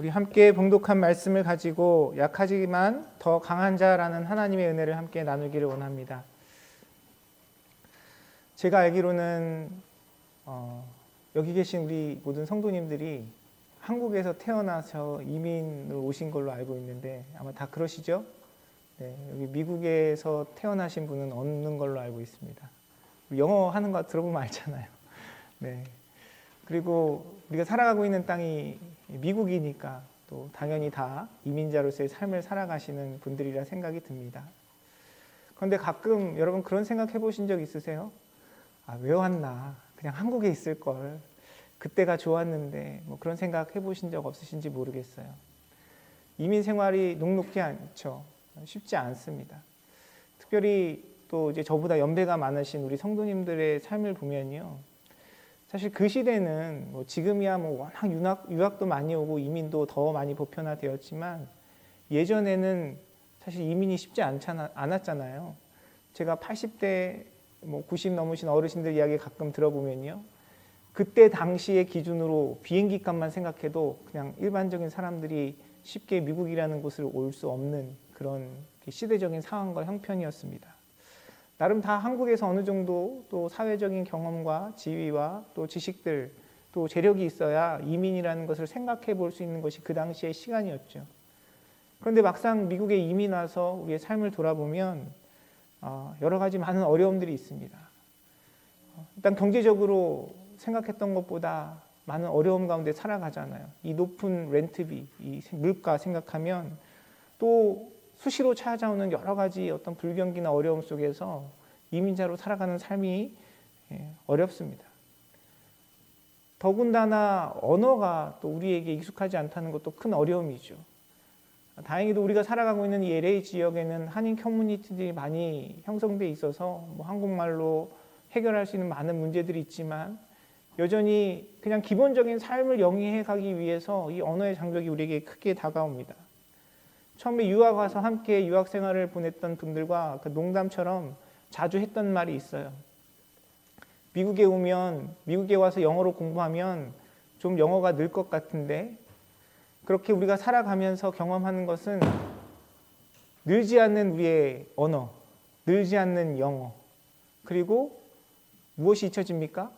우리 함께 봉독한 말씀을 가지고 약하지만 더 강한 자라는 하나님의 은혜를 함께 나누기를 원합니다. 제가 알기로는 여기 계신 우리 모든 성도님들이 한국에서 태어나서 이민을 오신 걸로 알고 있는데 아마 다 그러시죠? 네, 여기 미국에서 태어나신 분은 없는 걸로 알고 있습니다. 영어 하는 거 들어보면 알잖아요. 네. 그리고 우리가 살아가고 있는 땅이 미국이니까 또 당연히 다 이민자로서의 삶을 살아가시는 분들이라 생각이 듭니다. 그런데 가끔 여러분 그런 생각 해보신 적 있으세요? 왜 왔나? 그냥 한국에 있을 걸. 그때가 좋았는데 뭐 그런 생각 해보신 적 없으신지 모르겠어요. 이민 생활이 녹록지 않죠. 쉽지 않습니다. 특별히 또 이제 저보다 연배가 많으신 우리 성도님들의 삶을 보면요. 사실 그 시대는 뭐 지금이야 뭐 워낙 유학도 많이 오고 이민도 더 많이 보편화되었지만 예전에는 사실 이민이 쉽지 않았잖아요. 제가 80대 뭐 90 넘으신 어르신들 이야기 가끔 들어보면요. 그때 당시의 기준으로 비행기 값만 생각해도 그냥 일반적인 사람들이 쉽게 미국이라는 곳을 올 수 없는 그런 시대적인 상황과 형편이었습니다. 나름 다 한국에서 어느 정도 또 사회적인 경험과 지위와 또 지식들 또 재력이 있어야 이민이라는 것을 생각해 볼 수 있는 것이 그 당시의 시간이었죠. 그런데 막상 미국에 이민 와서 우리의 삶을 돌아보면 여러 가지 많은 어려움들이 있습니다. 일단 경제적으로 생각했던 것보다 많은 어려움 가운데 살아가잖아요. 이 높은 렌트비, 이 물가 생각하면 또 수시로 찾아오는 여러 가지 어떤 불경기나 어려움 속에서 이민자로 살아가는 삶이 어렵습니다. 더군다나 언어가 또 우리에게 익숙하지 않다는 것도 큰 어려움이죠. 다행히도 우리가 살아가고 있는 이 LA 지역에는 한인 커뮤니티들이 많이 형성돼 있어서 뭐 한국말로 해결할 수 있는 많은 문제들이 있지만 여전히 그냥 기본적인 삶을 영위해 가기 위해서 이 언어의 장벽이 우리에게 크게 다가옵니다. 처음에 유학 와서 함께 유학 생활을 보냈던 분들과 그 농담처럼 자주 했던 말이 있어요. 미국에 와서 영어로 공부하면 좀 영어가 늘 것 같은데 그렇게 우리가 살아가면서 경험하는 것은 늘지 않는 우리의 언어, 늘지 않는 영어, 그리고 무엇이 잊혀집니까?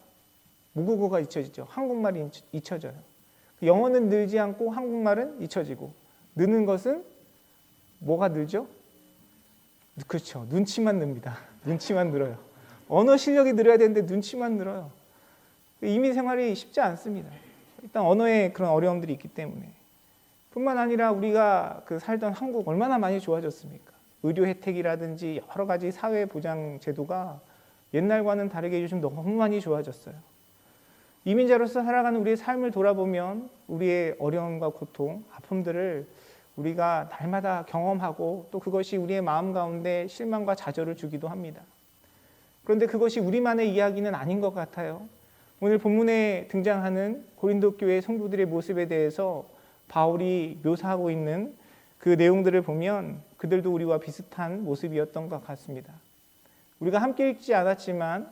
모국어가 잊혀지죠. 한국말이 잊혀져요. 영어는 늘지 않고 한국말은 잊혀지고 느는 것은 뭐가 늘죠? 그렇죠. 눈치만 늡니다. 눈치만 늘어요. 언어 실력이 늘어야 되는데 눈치만 늘어요. 이민 생활이 쉽지 않습니다. 일단 언어에 그런 어려움들이 있기 때문에. 뿐만 아니라 우리가 살던 한국 얼마나 많이 좋아졌습니까? 의료 혜택이라든지 여러 가지 사회 보장 제도가 옛날과는 다르게 요즘 너무 많이 좋아졌어요. 이민자로서 살아가는 우리의 삶을 돌아보면 우리의 어려움과 고통, 아픔들을 우리가 날마다 경험하고 또 그것이 우리의 마음 가운데 실망과 좌절을 주기도 합니다. 그런데 그것이 우리만의 이야기는 아닌 것 같아요. 오늘 본문에 등장하는 고린도 교회 성도들의 모습에 대해서 바울이 묘사하고 있는 그 내용들을 보면 그들도 우리와 비슷한 모습이었던 것 같습니다. 우리가 함께 읽지 않았지만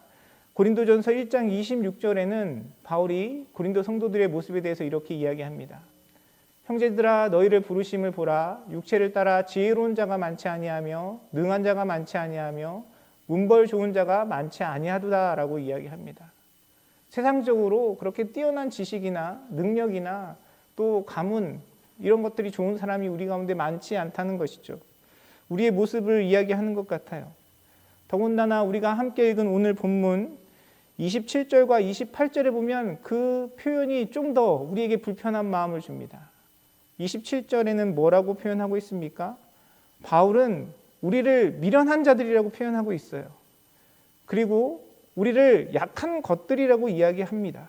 고린도전서 1장 26절에는 바울이 고린도 성도들의 모습에 대해서 이렇게 이야기합니다. 형제들아 너희를 부르심을 보라. 육체를 따라 지혜로운 자가 많지 아니하며 능한 자가 많지 아니하며 문벌 좋은 자가 많지 아니하도다라고 이야기합니다. 세상적으로 그렇게 뛰어난 지식이나 능력이나 또 가문 이런 것들이 좋은 사람이 우리 가운데 많지 않다는 것이죠. 우리의 모습을 이야기하는 것 같아요. 더군다나 우리가 함께 읽은 오늘 본문 27절과 28절에 보면 그 표현이 좀 더 우리에게 불편한 마음을 줍니다. 27절에는 뭐라고 표현하고 있습니까? 바울은 우리를 미련한 자들이라고 표현하고 있어요. 그리고 우리를 약한 것들이라고 이야기합니다.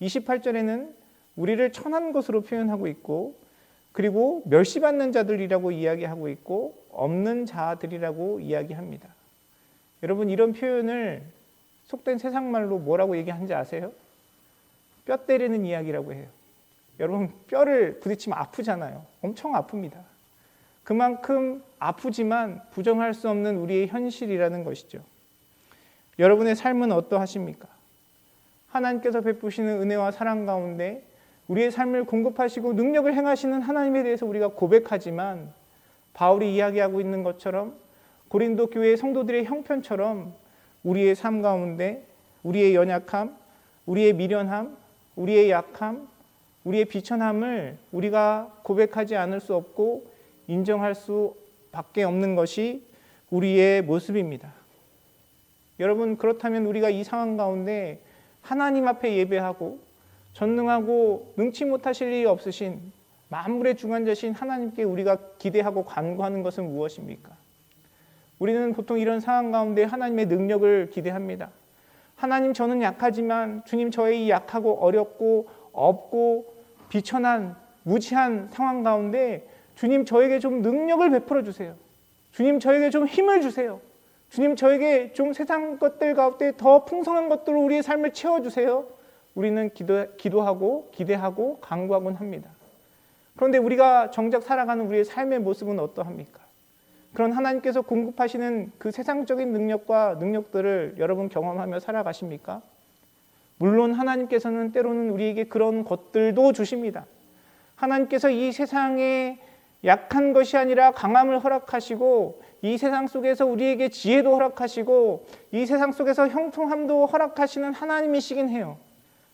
28절에는 우리를 천한 것으로 표현하고 있고 그리고 멸시받는 자들이라고 이야기하고 있고 없는 자들이라고 이야기합니다. 여러분 이런 표현을 속된 세상말로 뭐라고 얘기하는지 아세요? 뼈 때리는 이야기라고 해요. 여러분 뼈를 부딪히면 아프잖아요. 엄청 아픕니다. 그만큼 아프지만 부정할 수 없는 우리의 현실이라는 것이죠. 여러분의 삶은 어떠하십니까? 하나님께서 베푸시는 은혜와 사랑 가운데 우리의 삶을 공급하시고 능력을 행하시는 하나님에 대해서 우리가 고백하지만 바울이 이야기하고 있는 것처럼 고린도 교회의 성도들의 형편처럼 우리의 삶 가운데 우리의 연약함, 우리의 미련함, 우리의 약함, 우리의 비천함을 우리가 고백하지 않을 수 없고 인정할 수밖에 없는 것이 우리의 모습입니다. 여러분, 그렇다면 우리가 이 상황 가운데 하나님 앞에 예배하고 전능하고 능치 못하실 일이 없으신 만물의 주관자신 하나님께 우리가 기대하고 간구하는 것은 무엇입니까? 우리는 보통 이런 상황 가운데 하나님의 능력을 기대합니다. 하나님, 저는 약하지만 주님, 저의 이 약하고 어렵고 없고 비천한 무지한 상황 가운데 주님, 저에게 좀 능력을 베풀어 주세요. 주님, 저에게 좀 힘을 주세요. 주님, 저에게 좀 세상 것들 가운데 더 풍성한 것들로 우리의 삶을 채워주세요. 우리는 기도하고 기대하고 간구하곤 합니다. 그런데 우리가 정작 살아가는 우리의 삶의 모습은 어떠합니까? 그런 하나님께서 공급하시는 그 세상적인 능력과 능력들을 여러분 경험하며 살아가십니까? 물론 하나님께서는 때로는 우리에게 그런 것들도 주십니다. 하나님께서 이 세상에 약한 것이 아니라 강함을 허락하시고 이 세상 속에서 우리에게 지혜도 허락하시고 이 세상 속에서 형통함도 허락하시는 하나님이시긴 해요.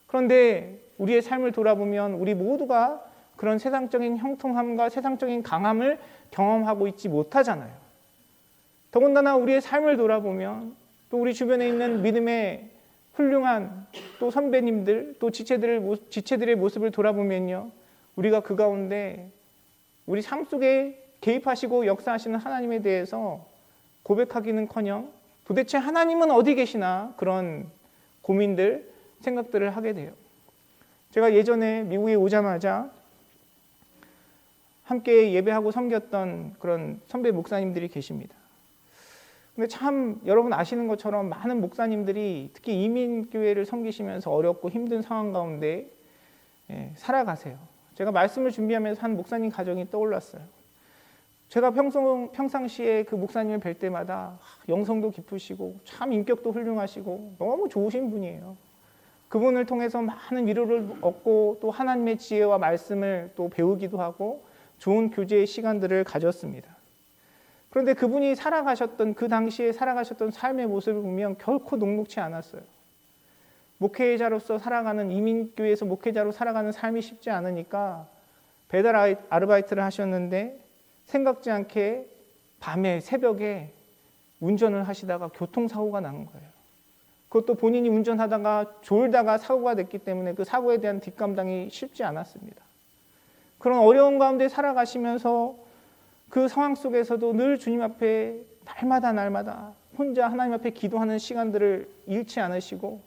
그런데 우리의 삶을 돌아보면 우리 모두가 그런 세상적인 형통함과 세상적인 강함을 경험하고 있지 못하잖아요. 더군다나 우리의 삶을 돌아보면 또 우리 주변에 있는 믿음의 훌륭한 또 선배님들 또 지체들의 모습을 돌아보면요, 우리가 그 가운데 우리 삶 속에 개입하시고 역사하시는 하나님에 대해서 고백하기는커녕 도대체 하나님은 어디 계시나 그런 고민들, 생각들을 하게 돼요. 제가 예전에 미국에 오자마자 함께 예배하고 섬겼던 그런 선배 목사님들이 계십니다. 근데 참 여러분 아시는 것처럼 많은 목사님들이 특히 이민교회를 섬기시면서 어렵고 힘든 상황 가운데 살아가세요. 제가 말씀을 준비하면서 한 목사님 가정이 떠올랐어요. 제가 평상시에 그 목사님을 뵐 때마다 영성도 깊으시고 참 인격도 훌륭하시고 너무 좋으신 분이에요. 그분을 통해서 많은 위로를 얻고 또 하나님의 지혜와 말씀을 또 배우기도 하고 좋은 교제의 시간들을 가졌습니다. 그런데 그분이 살아가셨던 그 당시에 살아가셨던 삶의 모습을 보면 결코 녹록치 않았어요. 목회자로서 살아가는 이민교회에서 목회자로 살아가는 삶이 쉽지 않으니까 배달 아르바이트를 하셨는데 생각지 않게 밤에 새벽에 운전을 하시다가 교통사고가 난 거예요. 그것도 본인이 운전하다가 졸다가 사고가 됐기 때문에 그 사고에 대한 뒷감당이 쉽지 않았습니다. 그런 어려운 가운데 살아가시면서 그 상황 속에서도 늘 주님 앞에 날마다 혼자 하나님 앞에 기도하는 시간들을 잃지 않으시고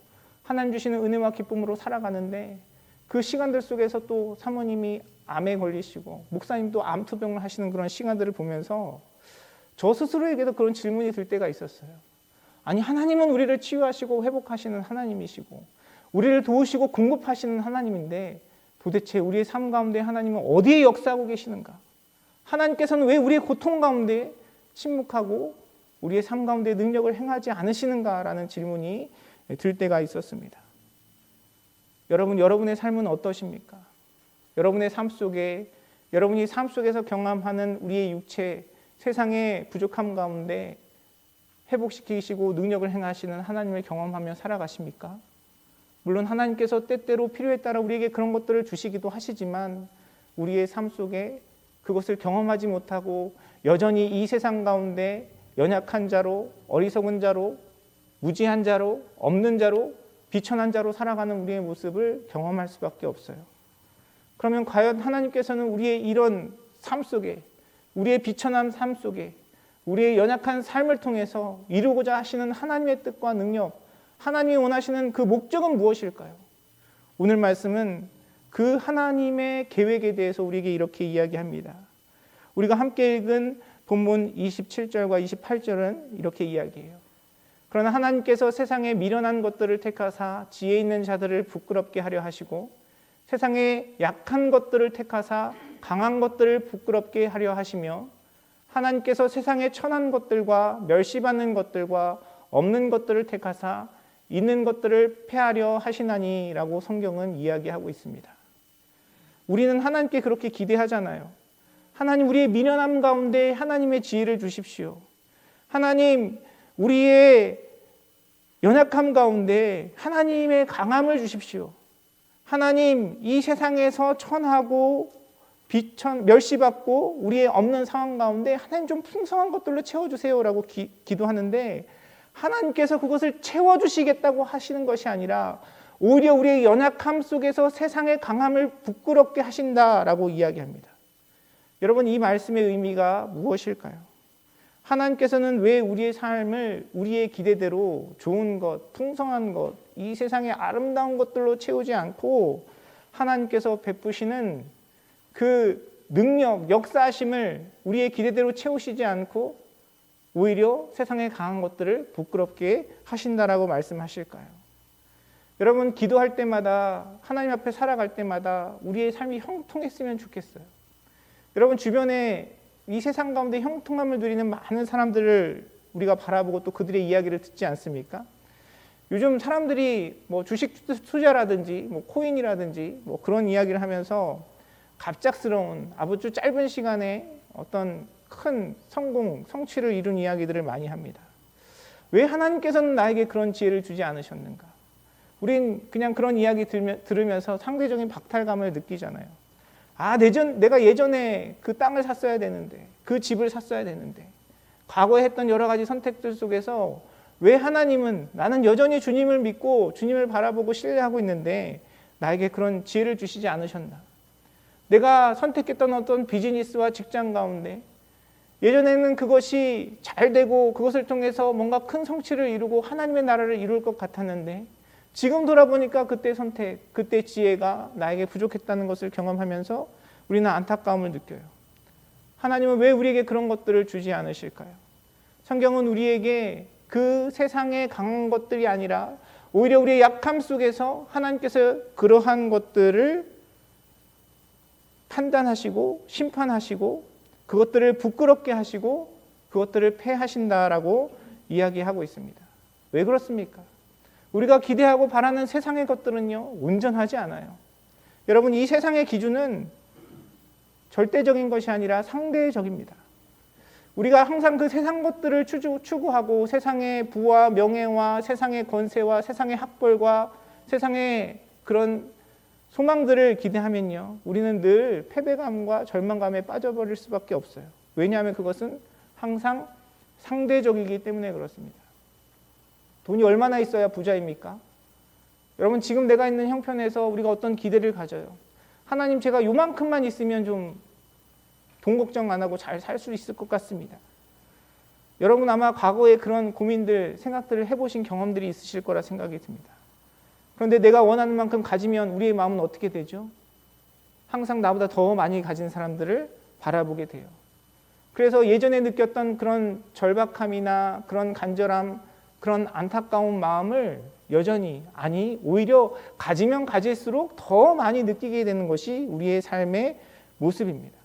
하나님 주시는 은혜와 기쁨으로 살아가는데 그 시간들 속에서 또 사모님이 암에 걸리시고 목사님도 암 투병을 하시는 그런 시간들을 보면서 저 스스로에게도 그런 질문이 들 때가 있었어요. 아니, 하나님은 우리를 치유하시고 회복하시는 하나님이시고 우리를 도우시고 공급하시는 하나님인데 도대체 우리의 삶 가운데 하나님은 어디에 역사하고 계시는가? 하나님께서는 왜 우리의 고통 가운데 침묵하고 우리의 삶 가운데 능력을 행하지 않으시는가라는 질문이 들 때가 있었습니다. 여러분, 여러분의 삶은 어떠십니까? 여러분의 삶 속에, 여러분이 삶 속에서 경험하는 우리의 육체, 세상의 부족함 가운데 회복시키시고 능력을 행하시는 하나님을 경험하며 살아가십니까? 물론 하나님께서 때때로 필요에 따라 우리에게 그런 것들을 주시기도 하시지만 우리의 삶 속에 그것을 경험하지 못하고 여전히 이 세상 가운데 연약한 자로, 어리석은 자로, 무지한 자로, 없는 자로, 비천한 자로 살아가는 우리의 모습을 경험할 수밖에 없어요. 그러면 과연 하나님께서는 우리의 이런 삶 속에, 우리의 비천한 삶 속에, 우리의 연약한 삶을 통해서 이루고자 하시는 하나님의 뜻과 능력, 하나님이 원하시는 그 목적은 무엇일까요? 오늘 말씀은 그 하나님의 계획에 대해서 우리에게 이렇게 이야기합니다. 우리가 함께 읽은 본문 27절과 28절은 이렇게 이야기해요. 그러나 하나님께서 세상에 미련한 것들을 택하사 지혜 있는 자들을 부끄럽게 하려 하시고 세상에 약한 것들을 택하사 강한 것들을 부끄럽게 하려 하시며 하나님께서 세상에 천한 것들과 멸시받는 것들과 없는 것들을 택하사 있는 것들을 폐하려 하시나니라고 성경은 이야기하고 있습니다. 우리는 하나님께 그렇게 기대하잖아요. 하나님, 우리의 미련함 가운데 하나님의 지혜를 주십시오. 하나님, 우리의 연약함 가운데 하나님의 강함을 주십시오. 하나님, 이 세상에서 천하고 멸시받고 우리의 없는 상황 가운데 하나님 좀 풍성한 것들로 채워주세요라고 기도하는데, 하나님께서 그것을 채워주시겠다고 하시는 것이 아니라 오히려 우리의 연약함 속에서 세상의 강함을 부끄럽게 하신다라고 이야기합니다. 여러분, 이 말씀의 의미가 무엇일까요? 하나님께서는 왜 우리의 삶을 우리의 기대대로 좋은 것, 풍성한 것, 이 세상의 아름다운 것들로 채우지 않고 하나님께서 베푸시는 그 능력, 역사하심을 우리의 기대대로 채우시지 않고 오히려 세상의 강한 것들을 부끄럽게 하신다라고 말씀하실까요? 여러분, 기도할 때마다, 하나님 앞에 살아갈 때마다 우리의 삶이 형통했으면 좋겠어요. 여러분, 주변에 이 세상 가운데 형통함을 누리는 많은 사람들을 우리가 바라보고 또 그들의 이야기를 듣지 않습니까? 요즘 사람들이 뭐 주식 투자라든지 뭐 코인이라든지 뭐 그런 이야기를 하면서 갑작스러운 아주 짧은 시간에 어떤 큰 성공, 성취를 이룬 이야기들을 많이 합니다. 왜 하나님께서는 나에게 그런 지혜를 주지 않으셨는가? 우린 그냥 그런 이야기 들으면서 상대적인 박탈감을 느끼잖아요. 내가 예전에 그 땅을 샀어야 되는데, 그 집을 샀어야 되는데, 과거에 했던 여러 가지 선택들 속에서 왜 하나님은, 나는 여전히 주님을 믿고 주님을 바라보고 신뢰하고 있는데 나에게 그런 지혜를 주시지 않으셨나? 내가 선택했던 어떤 비즈니스와 직장 가운데 예전에는 그것이 잘 되고 그것을 통해서 뭔가 큰 성취를 이루고 하나님의 나라를 이룰 것 같았는데, 지금 돌아보니까 그때 선택, 그때 지혜가 나에게 부족했다는 것을 경험하면서 우리는 안타까움을 느껴요. 하나님은 왜 우리에게 그런 것들을 주지 않으실까요? 성경은 우리에게 그 세상의 강한 것들이 아니라 오히려 우리의 약함 속에서 하나님께서 그러한 것들을 판단하시고 심판하시고 그것들을 부끄럽게 하시고 그것들을 폐하신다라고 이야기하고 있습니다. 왜 그렇습니까? 우리가 기대하고 바라는 세상의 것들은요, 온전하지 않아요. 여러분, 이 세상의 기준은 절대적인 것이 아니라 상대적입니다. 우리가 항상 그 세상 것들을 추구하고 세상의 부와 명예와 세상의 권세와 세상의 학벌과 세상의 그런 소망들을 기대하면요, 우리는 늘 패배감과 절망감에 빠져버릴 수밖에 없어요. 왜냐하면 그것은 항상 상대적이기 때문에 그렇습니다. 돈이 얼마나 있어야 부자입니까? 여러분, 지금 내가 있는 형편에서 우리가 어떤 기대를 가져요? 하나님, 제가 요만큼만 있으면 좀 돈 걱정 안 하고 잘 살 수 있을 것 같습니다. 여러분, 아마 과거에 그런 고민들, 생각들을 해보신 경험들이 있으실 거라 생각이 듭니다. 그런데 내가 원하는 만큼 가지면 우리의 마음은 어떻게 되죠? 항상 나보다 더 많이 가진 사람들을 바라보게 돼요. 그래서 예전에 느꼈던 그런 절박함이나 그런 간절함, 그런 안타까운 마음을 여전히, 아니 오히려 가지면 가질수록 더 많이 느끼게 되는 것이 우리의 삶의 모습입니다.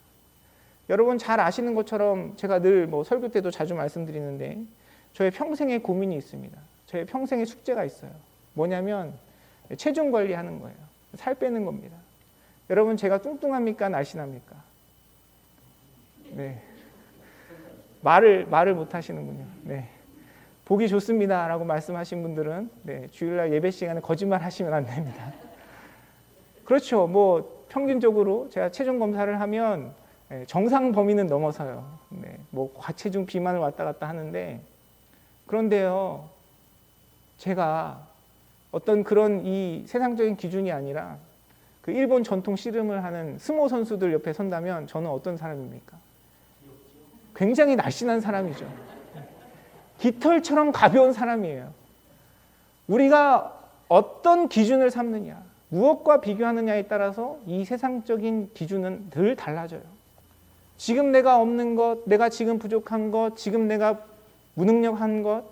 여러분, 잘 아시는 것처럼 제가 늘 설교 때도 자주 말씀드리는데 저의 평생의 고민이 있습니다. 저의 평생의 숙제가 있어요. 뭐냐면 체중 관리하는 거예요. 살 빼는 겁니다. 여러분, 제가 뚱뚱합니까? 날씬합니까? 네. 말을 못 하시는군요. 네. 보기 좋습니다 라고 말씀하신 분들은 주일날 예배 시간에 거짓말 하시면 안 됩니다. 그렇죠. 평균적으로 제가 체중 검사를 하면 정상 범위는 넘어서요. 과체중 비만을 왔다 갔다 하는데, 그런데요, 제가 어떤 그런 이 세상적인 기준이 아니라 그 일본 전통 씨름을 하는 스모 선수들 옆에 선다면 저는 어떤 사람입니까? 굉장히 날씬한 사람이죠. 깃털처럼 가벼운 사람이에요. 우리가 어떤 기준을 삼느냐, 무엇과 비교하느냐에 따라서 이 세상적인 기준은 늘 달라져요. 지금 내가 없는 것, 내가 지금 부족한 것, 지금 내가 무능력한 것,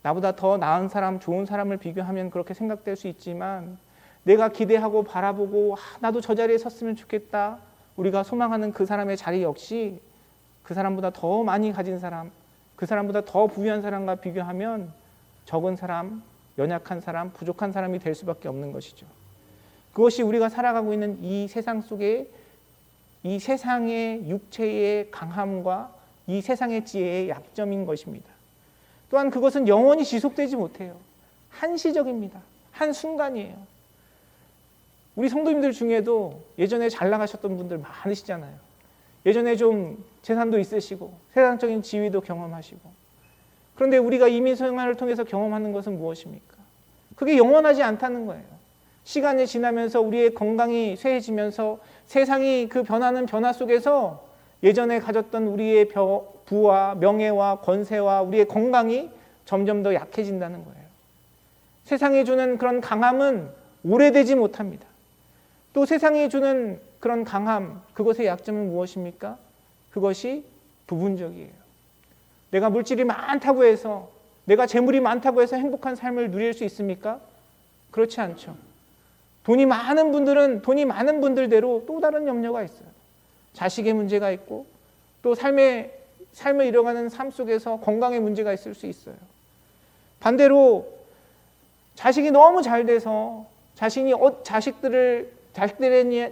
나보다 더 나은 사람, 좋은 사람을 비교하면 그렇게 생각될 수 있지만, 내가 기대하고 바라보고 나도 저 자리에 섰으면 좋겠다, 우리가 소망하는 그 사람의 자리 역시 그 사람보다 더 많이 가진 사람, 그 사람보다 더 부유한 사람과 비교하면 적은 사람, 연약한 사람, 부족한 사람이 될 수밖에 없는 것이죠. 그것이 우리가 살아가고 있는 이 세상 속에 이 세상의 육체의 강함과 이 세상의 지혜의 약점인 것입니다. 또한 그것은 영원히 지속되지 못해요. 한시적입니다. 한순간이에요. 우리 성도님들 중에도 예전에 잘 나가셨던 분들 많으시잖아요. 예전에 좀 재산도 있으시고 세상적인 지위도 경험하시고, 그런데 우리가 이민 생활을 통해서 경험하는 것은 무엇입니까? 그게 영원하지 않다는 거예요. 시간이 지나면서 우리의 건강이 쇠해지면서 세상이 그 변하는 변화 속에서 예전에 가졌던 우리의 부와 명예와 권세와 우리의 건강이 점점 더 약해진다는 거예요. 세상이 주는 그런 강함은 오래되지 못합니다. 또 세상이 주는 그런 강함, 그것의 약점은 무엇입니까? 그것이 부분적이에요. 내가 물질이 많다고 해서, 내가 재물이 많다고 해서 행복한 삶을 누릴 수 있습니까? 그렇지 않죠. 돈이 많은 분들은 돈이 많은 분들대로 또 다른 염려가 있어요. 자식의 문제가 있고, 또 삶을 이뤄가는 삶 속에서 건강의 문제가 있을 수 있어요. 반대로 자식이 너무 잘 돼서 자식들에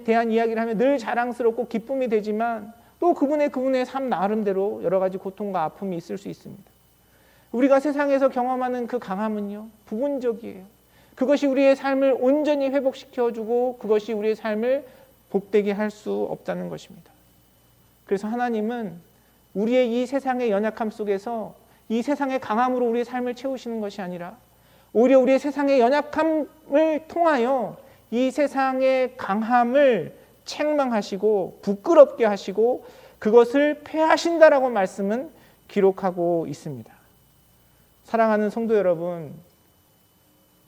대한 이야기를 하면 늘 자랑스럽고 기쁨이 되지만, 또 그분의 삶 나름대로 여러 가지 고통과 아픔이 있을 수 있습니다. 우리가 세상에서 경험하는 그 강함은요, 부분적이에요. 그것이 우리의 삶을 온전히 회복시켜주고 그것이 우리의 삶을 복되게 할 수 없다는 것입니다. 그래서 하나님은 우리의 이 세상의 연약함 속에서 이 세상의 강함으로 우리의 삶을 채우시는 것이 아니라, 오히려 우리의 세상의 연약함을 통하여 이 세상의 강함을 책망하시고 부끄럽게 하시고 그것을 폐하신다라고 말씀은 기록하고 있습니다. 사랑하는 성도 여러분,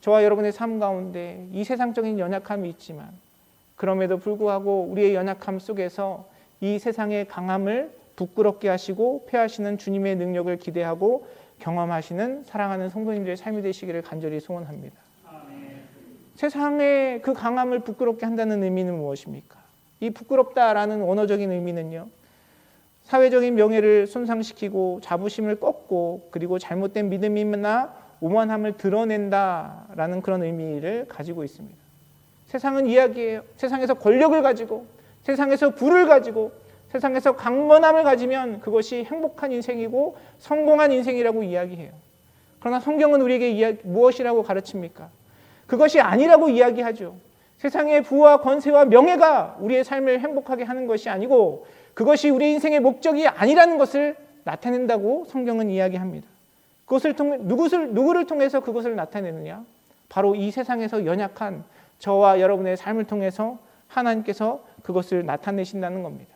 저와 여러분의 삶 가운데 이 세상적인 연약함이 있지만, 그럼에도 불구하고 우리의 연약함 속에서 이 세상의 강함을 부끄럽게 하시고 폐하시는 주님의 능력을 기대하고 경험하시는 사랑하는 성도님들의 삶이 되시기를 간절히 소원합니다. 세상의 그 강함을 부끄럽게 한다는 의미는 무엇입니까? 이 부끄럽다라는 원어적인 의미는요, 사회적인 명예를 손상시키고 자부심을 꺾고 그리고 잘못된 믿음이나 오만함을 드러낸다라는 그런 의미를 가지고 있습니다. 세상은 이야기해요. 세상에서 권력을 가지고, 세상에서 부를 가지고, 세상에서 강건함을 가지면 그것이 행복한 인생이고 성공한 인생이라고 이야기해요. 그러나 성경은 우리에게 무엇이라고 가르칩니까? 그것이 아니라고 이야기하죠. 세상의 부와 권세와 명예가 우리의 삶을 행복하게 하는 것이 아니고 그것이 우리 인생의 목적이 아니라는 것을 나타낸다고 성경은 이야기합니다. 그것을 통해 누구를 통해서 그것을 나타내느냐? 바로 이 세상에서 연약한 저와 여러분의 삶을 통해서 하나님께서 그것을 나타내신다는 겁니다.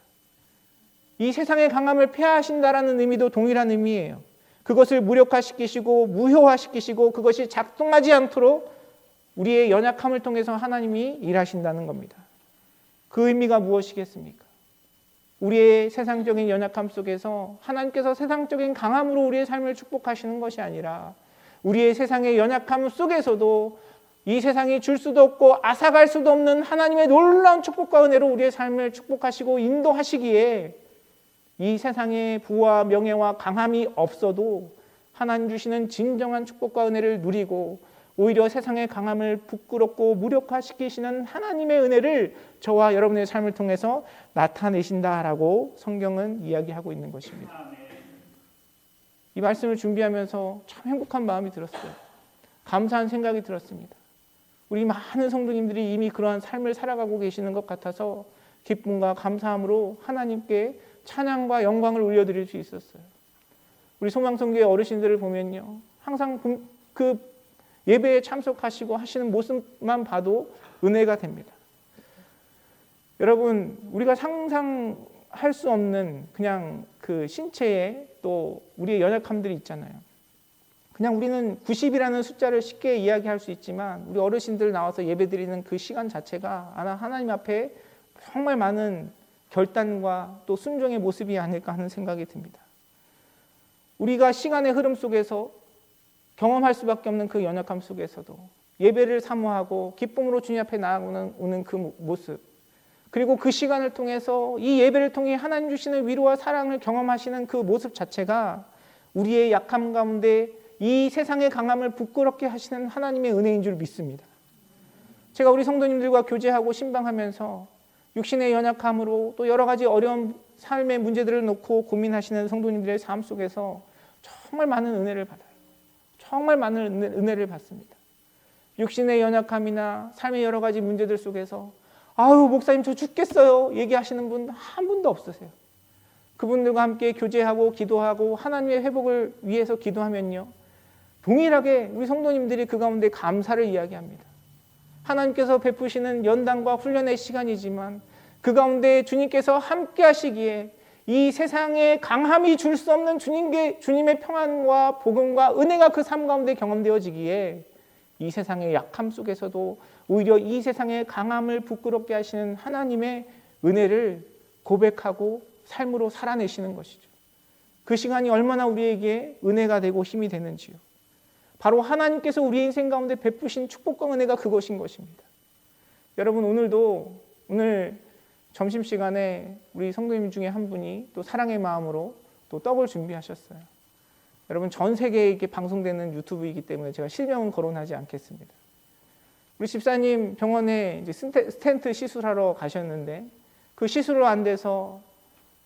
이 세상의 강함을 폐하신다라는 의미도 동일한 의미예요. 그것을 무력화시키시고 무효화시키시고 그것이 작동하지 않도록 우리의 연약함을 통해서 하나님이 일하신다는 겁니다. 그 의미가 무엇이겠습니까? 우리의 세상적인 연약함 속에서 하나님께서 세상적인 강함으로 우리의 삶을 축복하시는 것이 아니라, 우리의 세상의 연약함 속에서도 이 세상이 줄 수도 없고 앗아갈 수도 없는 하나님의 놀라운 축복과 은혜로 우리의 삶을 축복하시고 인도하시기에, 이 세상의 부와 명예와 강함이 없어도 하나님 주시는 진정한 축복과 은혜를 누리고 오히려 세상의 강함을 부끄럽고 무력화시키시는 하나님의 은혜를 저와 여러분의 삶을 통해서 나타내신다라고 성경은 이야기하고 있는 것입니다. 이 말씀을 준비하면서 참 행복한 마음이 들었어요. 감사한 생각이 들었습니다. 우리 많은 성도님들이 이미 그러한 삶을 살아가고 계시는 것 같아서 기쁨과 감사함으로 하나님께 찬양과 영광을 올려드릴 수 있었어요. 우리 소망성교회 어르신들을 보면요, 항상 그 예배에 참석하시고 하시는 모습만 봐도 은혜가 됩니다. 여러분, 우리가 상상할 수 없는 그냥 그 신체에 또 우리의 연약함들이 있잖아요. 그냥 우리는 90이라는 숫자를 쉽게 이야기할 수 있지만 우리 어르신들 나와서 예배드리는 그 시간 자체가 하나님 앞에 정말 많은 결단과 또 순종의 모습이 아닐까 하는 생각이 듭니다. 우리가 시간의 흐름 속에서 경험할 수밖에 없는 그 연약함 속에서도 예배를 사모하고 기쁨으로 주님 앞에 나아오는 그 모습, 그리고 그 시간을 통해서 이 예배를 통해 하나님 주시는 위로와 사랑을 경험하시는 그 모습 자체가 우리의 약함 가운데 이 세상의 강함을 부끄럽게 하시는 하나님의 은혜인 줄 믿습니다. 제가 우리 성도님들과 교제하고 신방하면서 육신의 연약함으로 또 여러 가지 어려운 삶의 문제들을 놓고 고민하시는 성도님들의 삶 속에서 정말 많은 은혜를 받아요. 정말 많은 은혜를 받습니다. 육신의 연약함이나 삶의 여러 가지 문제들 속에서 아유 목사님 저 죽겠어요 얘기하시는 분 한 분도 없으세요. 그분들과 함께 교제하고 기도하고 하나님의 회복을 위해서 기도하면요, 동일하게 우리 성도님들이 그 가운데 감사를 이야기합니다. 하나님께서 베푸시는 연단과 훈련의 시간이지만 그 가운데 주님께서 함께 하시기에 이 세상에 강함이 줄 수 없는 주님의 평안과 복음과 은혜가 그 삶 가운데 경험되어지기에 이 세상의 약함 속에서도 오히려 이 세상의 강함을 부끄럽게 하시는 하나님의 은혜를 고백하고 삶으로 살아내시는 것이죠. 그 시간이 얼마나 우리에게 은혜가 되고 힘이 되는지요. 바로 하나님께서 우리의 인생 가운데 베푸신 축복과 은혜가 그것인 것입니다. 여러분 오늘 점심시간에 우리 성도님 중에 한 분이 또 사랑의 마음으로 또 떡을 준비하셨어요. 여러분 전 세계에 이렇게 방송되는 유튜브이기 때문에 제가 실명은 거론하지 않겠습니다. 우리 집사님 병원에 이제 스텐트 시술하러 가셨는데 그 시술로 안 돼서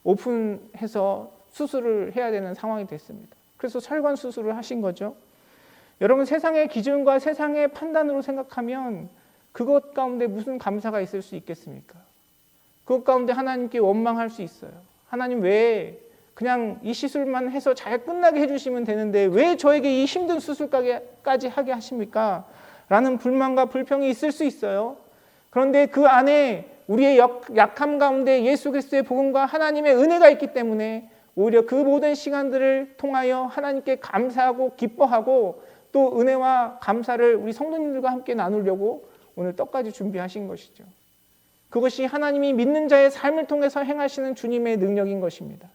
오픈해서 수술을 해야 되는 상황이 됐습니다. 그래서 혈관 수술을 하신 거죠. 여러분 세상의 기준과 세상의 판단으로 생각하면 그것 가운데 무슨 감사가 있을 수 있겠습니까? 그것 가운데 하나님께 원망할 수 있어요. 하나님 왜 그냥 이 시술만 해서 잘 끝나게 해주시면 되는데 왜 저에게 이 힘든 수술까지 하게 하십니까? 라는 불만과 불평이 있을 수 있어요. 그런데 그 안에 우리의 약함 가운데 예수 그리스도의 복음과 하나님의 은혜가 있기 때문에 오히려 그 모든 시간들을 통하여 하나님께 감사하고 기뻐하고 또 은혜와 감사를 우리 성도님들과 함께 나누려고 오늘 떡까지 준비하신 것이죠. 그것이 하나님이 믿는 자의 삶을 통해서 행하시는 주님의 능력인 것입니다.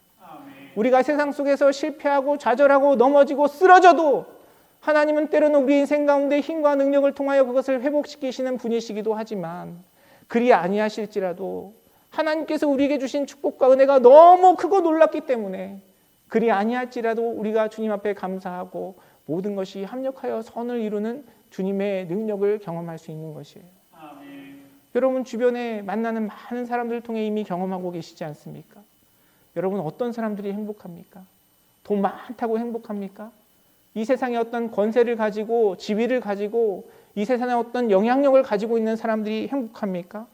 우리가 세상 속에서 실패하고 좌절하고 넘어지고 쓰러져도 하나님은 때로는 우리 인생 가운데 힘과 능력을 통하여 그것을 회복시키시는 분이시기도 하지만 그리 아니하실지라도 하나님께서 우리에게 주신 축복과 은혜가 너무 크고 놀랍기 때문에 그리 아니할지라도 우리가 주님 앞에 감사하고 모든 것이 합력하여 선을 이루는 주님의 능력을 경험할 수 있는 것이에요. 아멘. 여러분 주변에 만나는 많은 사람들을 통해 이미 경험하고 계시지 않습니까? 여러분 어떤 사람들이 행복합니까? 돈 많다고 행복합니까? 이 세상에 어떤 권세를 가지고 지위를 가지고 이 세상에 어떤 영향력을 가지고 있는 사람들이 행복합니까?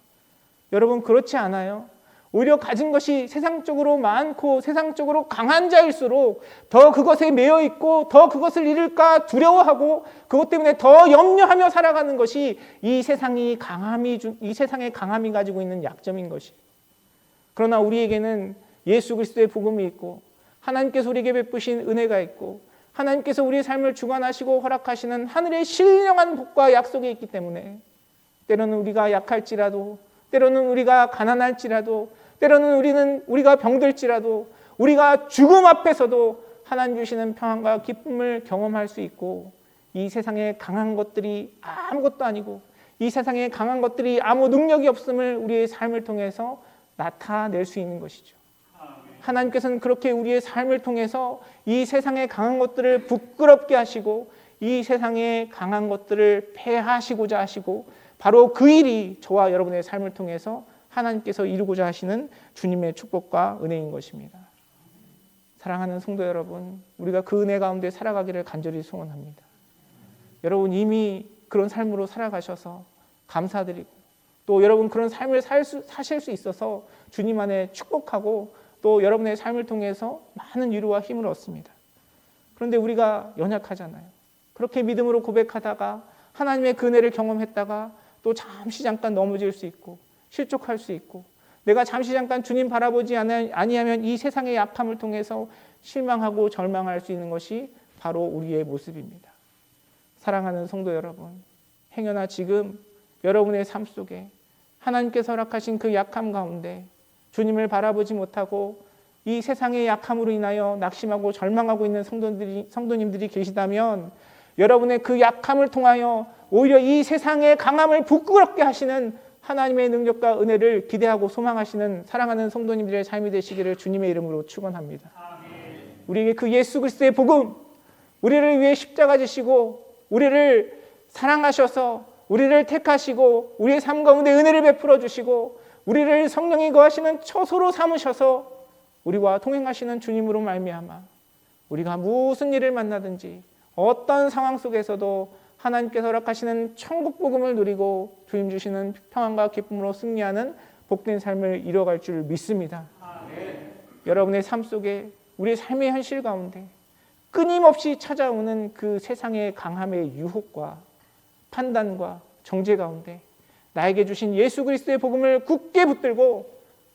여러분 그렇지 않아요. 오히려 가진 것이 세상적으로 많고 세상적으로 강한 자일수록 더 그것에 매여 있고 더 그것을 잃을까 두려워하고 그것 때문에 더 염려하며 살아가는 것이 이 세상의 강함이 가지고 있는 약점인 것이에요. 그러나 우리에게는 예수 그리스도의 복음이 있고 하나님께서 우리에게 베푸신 은혜가 있고 하나님께서 우리의 삶을 주관하시고 허락하시는 하늘의 신령한 복과 약속이 있기 때문에 때로는 우리가 약할지라도 때로는 우리가 가난할지라도 때로는 우리가 병들지라도 우리가 죽음 앞에서도 하나님 주시는 평안과 기쁨을 경험할 수 있고 이 세상에 강한 것들이 아무것도 아니고 이 세상에 강한 것들이 아무 능력이 없음을 우리의 삶을 통해서 나타낼 수 있는 것이죠. 하나님께서는 그렇게 우리의 삶을 통해서 이 세상의 강한 것들을 부끄럽게 하시고 이 세상의 강한 것들을 패하시고자 하시고 바로 그 일이 저와 여러분의 삶을 통해서 하나님께서 이루고자 하시는 주님의 축복과 은혜인 것입니다. 사랑하는 성도 여러분, 우리가 그 은혜 가운데 살아가기를 간절히 소원합니다. 여러분 이미 그런 삶으로 살아가셔서 감사드리고 또 여러분 그런 삶을 사실 수 있어서 주님 안에 축복하고 또 여러분의 삶을 통해서 많은 위로와 힘을 얻습니다. 그런데 우리가 연약하잖아요. 그렇게 믿음으로 고백하다가 하나님의 그 은혜를 경험했다가 또 잠시 잠깐 넘어질 수 있고 실족할 수 있고 내가 잠시 잠깐 주님 바라보지 아니하면 이 세상의 약함을 통해서 실망하고 절망할 수 있는 것이 바로 우리의 모습입니다. 사랑하는 성도 여러분, 행여나 지금 여러분의 삶 속에 하나님께서 허락하신 그 약함 가운데 주님을 바라보지 못하고 이 세상의 약함으로 인하여 낙심하고 절망하고 있는 성도님들이 계시다면 여러분의 그 약함을 통하여 오히려 이 세상의 강함을 부끄럽게 하시는 하나님의 능력과 은혜를 기대하고 소망하시는 사랑하는 성도님들의 삶이 되시기를 주님의 이름으로 축원합니다. 우리에게 그 예수 그리스도의 복음, 우리를 위해 십자가 지시고 우리를 사랑하셔서 우리를 택하시고 우리의 삶 가운데 은혜를 베풀어 주시고 우리를 성령이 거하시는 처소로 삼으셔서 우리와 동행하시는 주님으로 말미암아 우리가 무슨 일을 만나든지 어떤 상황 속에서도 하나님께서 허락하시는 천국 복음을 누리고 주님 주시는 평안과 기쁨으로 승리하는 복된 삶을 이뤄갈 줄 믿습니다. 여러분의 삶 속에 우리의 삶의 현실 가운데 끊임없이 찾아오는 그 세상의 강함의 유혹과 판단과 정죄 가운데 나에게 주신 예수 그리스도의 복음을 굳게 붙들고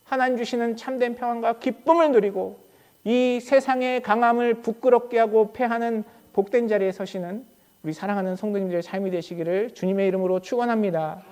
하나님 주시는 참된 평안과 기쁨을 누리고 이 세상의 강함을 부끄럽게 하고 패하는 복된 자리에 서시는 우리 사랑하는 성도님들의 삶이 되시기를 주님의 이름으로 축원합니다.